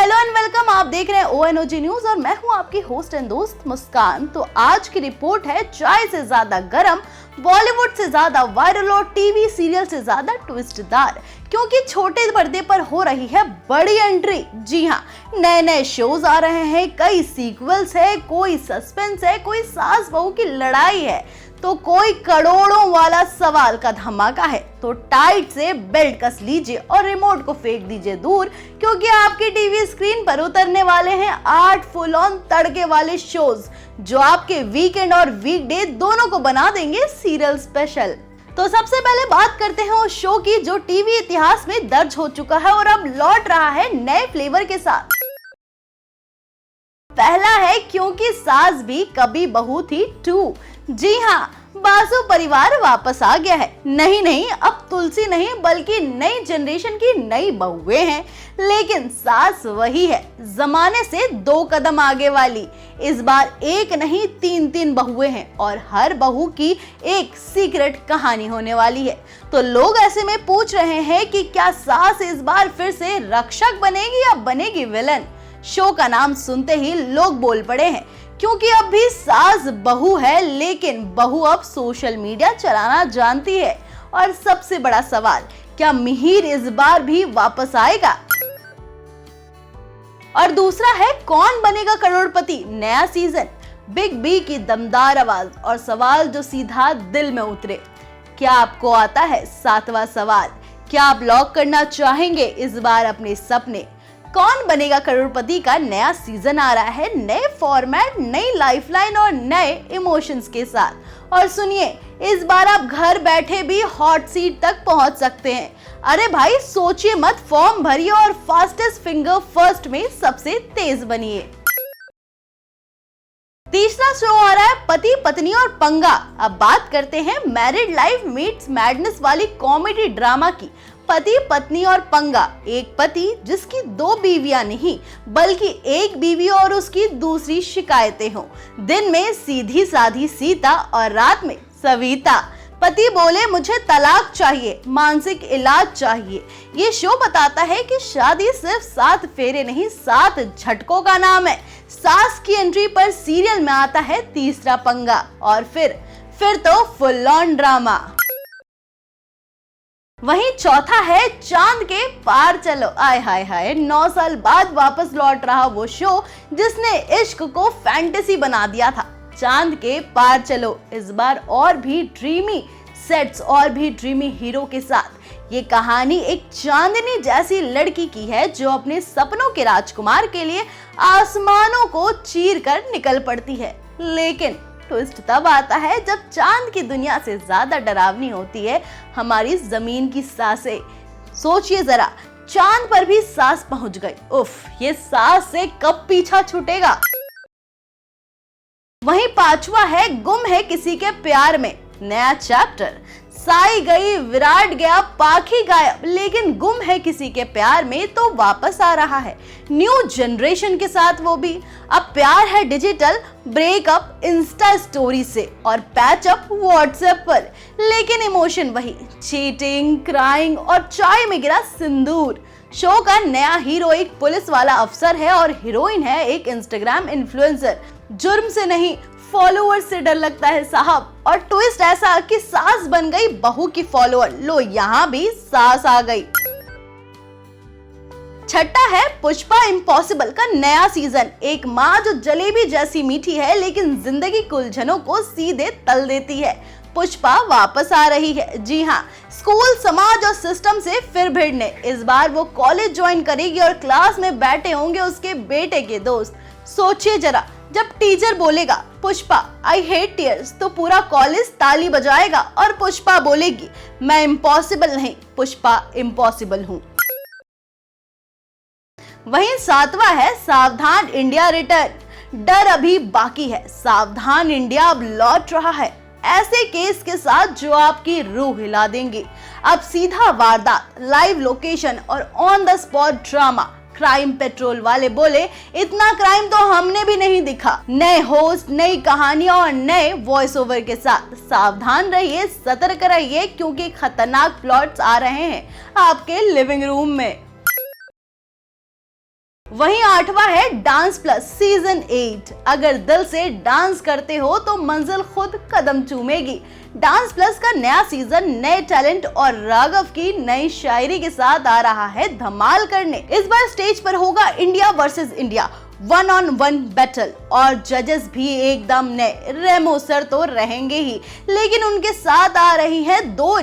Hello and welcome, आप देख रहे हैं ONOG न्यूज और मैं हूं आपकी होस्ट एंड दोस्त मुस्कान। तो आज की रिपोर्ट है चाय से ज्यादा गरम, बॉलीवुड से ज्यादा वायरल और टीवी सीरियल से ज्यादा ट्विस्टदार, क्योंकि छोटे पर्दे पर हो रही है बड़ी एंट्री। जी हाँ, नए नए शोज आ रहे हैं, कई सीक्वल्स है, कोई सस्पेंस है, कोई सास बहू की लड़ाई है, तो कोई करोड़ों वाला सवाल का धमाका है। तो टाइट से बेल्ट कस लीजिए और रिमोट को फेंक दीजिए दूर, क्योंकि आपकी टीवी स्क्रीन पर उतरने वाले हैं 8 फुल ऑन तड़के वाले शोज, जो आपके वीकेंड और वीकडे दोनों को बना देंगे सीरियल स्पेशल। तो सबसे पहले बात करते हैं उस शो की जो टीवी इतिहास में दर्ज हो चुका है और अब लौट रहा है नए फ्लेवर के साथ। पहला है क्योंकि सास भी कभी बहू थी 2। जी हाँ, बासु परिवार वापस आ गया है। नहीं, अब तुलसी नहीं बल्कि नई जनरेशन की नई बहुएं हैं, लेकिन सास वही है, जमाने से 2 कदम आगे वाली। इस बार एक नहीं 3 बहुएं हैं और हर बहू की एक सीक्रेट कहानी होने वाली है। तो लोग ऐसे में पूछ रहे हैं कि क्या सास इस बार फिर से रक्षक बनेगी या बनेगी विलन। शो का नाम सुनते ही लोग बोल पड़े हैं, क्योंकि अब भी सास बहू है, लेकिन बहू अब सोशल मीडिया चलाना जानती है। और सबसे बड़ा सवाल, क्या मिहिर इस बार भी वापस आएगा? और दूसरा है कौन बनेगा करोड़पति नया सीजन। बिग बी की दमदार आवाज और सवाल जो सीधा दिल में उतरे। क्या आपको आता है 7वां सवाल? क्या आप लॉक करना चाहेंगे इस बार अपने सपने? कौन बनेगा करोड़पति का नया सीजन आ रहा है, नए फॉर्मेट, नई लाइफलाइन और नए इमोशंस के साथ। और सुनिए, इस बार आप घर बैठे भी हॉट सीट तक पहुंच सकते हैं। अरे भाई सोचिए मत, फॉर्म भरिए और फास्टेस्ट फिंगर फर्स्ट में सबसे तेज बनिए। तीसरा शो आ रहा है पति पत्नी और पंगा। अब बात करते हैं मैरिड लाइफ मीट्स मैडनेस वाली कॉमेडी ड्रामा की। पति पत्नी और पंगा, एक पति जिसकी 2 बीवियां नहीं बल्कि एक बीवी और उसकी दूसरी शिकायतें हों। दिन में सीधी साधी सीता और रात में सविता। पति बोले मुझे तलाक चाहिए, मानसिक इलाज चाहिए। ये शो बताता है कि शादी सिर्फ 7 फेरे नहीं 7 झटकों का नाम है। सास की एंट्री पर सीरियल में आता है तीसरा पंगा और फिर तो फुल ऑन ड्रामा। वहीं चौथा है चांद के पार चलो। आय हाय हाय, 9 साल बाद वापस लौट रहा वो शो जिसने इश्क को फैंटेसी बना दिया था। चांद के पार चलो इस बार और भी ड्रीमी सेट्स और भी ड्रीमी हीरो के साथ। ये कहानी एक चांदनी जैसी लड़की की है जो अपने सपनों के राजकुमार के लिए आसमानों को चीर कर निकल पड़ती है। लेकिन ट्विस्ट तब आता है जब चांद की दुनिया से ज्यादा डरावनी होती है हमारी जमीन की सांसें। सोचिए जरा, चांद पर भी सांस पहुंच गई, उफ, ये सांस से कब पीछा छूटेगा। वहीं 5वां है गुम है किसी के प्यार में नया चैप्टर। साई गई, विराट गया, पाखी गायब, लेकिन गुम है किसी के प्यार में तो वापस आ रहा है न्यू जनरेशन के साथ। वो भी अब प्यार है डिजिटल, ब्रेकअप इंस्टा स्टोरी से और पैचअप व्हाट्सएप पर, लेकिन इमोशन वही, चीटिंग, क्राइंग और चाय में गिरा सिंदूर। शो का नया हीरो एक पुलिस वाला अफसर है और हीरोइन है एक इंस्टाग्राम इन्फ्लुएंसर। जुर्म से नहीं फॉलोअर्स से डर लगता है साहब। और ट्विस्ट ऐसा कि सास बन गई बहू की फॉलोअर। लो, यहाँ भी सास आ गई। छठा है पुष्पा इम्पॉसिबल का नया सीजन। एक माँ जो जलेबी जैसी मीठी है लेकिन जिंदगी की उलझनों को सीधे तल देती है। पुष्पा वापस आ रही है। जी हाँ, स्कूल, समाज और सिस्टम से फिर भिड़ने। इस बार वो कॉलेज ज्वाइन करेगी और क्लास में बैठे होंगे उसके बेटे के दोस्त। सोचिए जरा, जब टीचर बोलेगा पुष्पा आई हेट टीयर्स तो पूरा कॉलेज ताली बजाएगा और पुष्पा बोलेगी मैं इम्पॉसिबल नहीं, पुष्पा इम्पॉसिबल हूँ। वहीं 7वां है सावधान इंडिया रिटर्न। डर अभी बाकी है, सावधान इंडिया अब लौट रहा है ऐसे केस के साथ जो आपकी रूह हिला देंगे। अब सीधा वारदात, लाइव लोकेशन और on the spot drama. Crime petrol वाले बोले इतना क्राइम तो हमने भी नहीं दिखा। नए होस्ट, नई कहानियां और नए वॉइस ओवर के साथ। सावधान रहिए, सतर्क रहिए, क्योंकि खतरनाक प्लॉट्स आ रहे हैं आपके लिविंग रूम में। वहीं 8वां है डांस प्लस सीजन 8। अगर दिल से डांस करते हो तो मंजिल खुद कदम चूमेगी। डांस प्लस का नया सीजन नए टैलेंट और राघव की नई शायरी के साथ आ रहा है धमाल करने। इस बार स्टेज पर होगा India versus India 1-on-1 battle और जजेस भी एकदम नए। रेमो सर तो रहेंगे ही, लेकिन उनके साथ आ रही हैं दो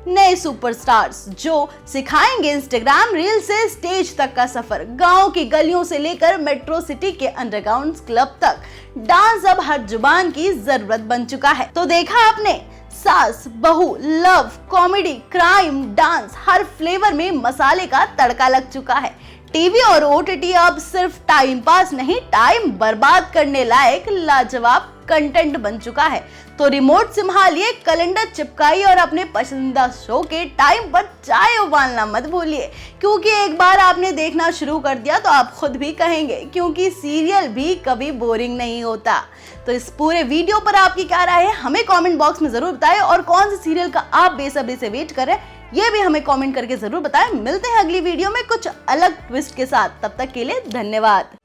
नए सुपरस्टार्स जो सिखाएंगे इंस्टाग्राम रील से स्टेज तक का सफर। गांव की गलियों से लेकर मेट्रो सिटी के अंडरग्राउंड क्लब तक डांस अब हर जुबान की जरूरत बन चुका है। तो देखा आपने, सास, बहू, लव, कॉमेडी, क्राइम, डांस, हर फ्लेवर में मसाले का तड़का लग चुका है। टीवी और ओटीटी अब सिर्फ टाइम पास नहीं, टाइम बर्बाद करने लायक लाजवाब कंटेंट बन चुका है। तो रिमोट संभालिए, कैलेंडर चिपकाइए और अपने पसंदीदा शो के टाइम पर चाय उबालना मत भूलिए, क्योंकि एक बार आपने देखना शुरू कर दिया तो आप खुद भी कहेंगे, क्योंकि सीरियल भी कभी बोरिंग नहीं होता। तो इस पूरे वीडियो पर आपकी क्या राय है हमें कमेंट बॉक्स में जरूर बताएं, और कौन से सीरियल का आप बेसब्री से वेट कर रहे हैं ये भी हमें कमेंट करके जरूर बताएं। मिलते हैं अगली वीडियो में कुछ अलग ट्विस्ट के साथ, तब तक के लिए धन्यवाद।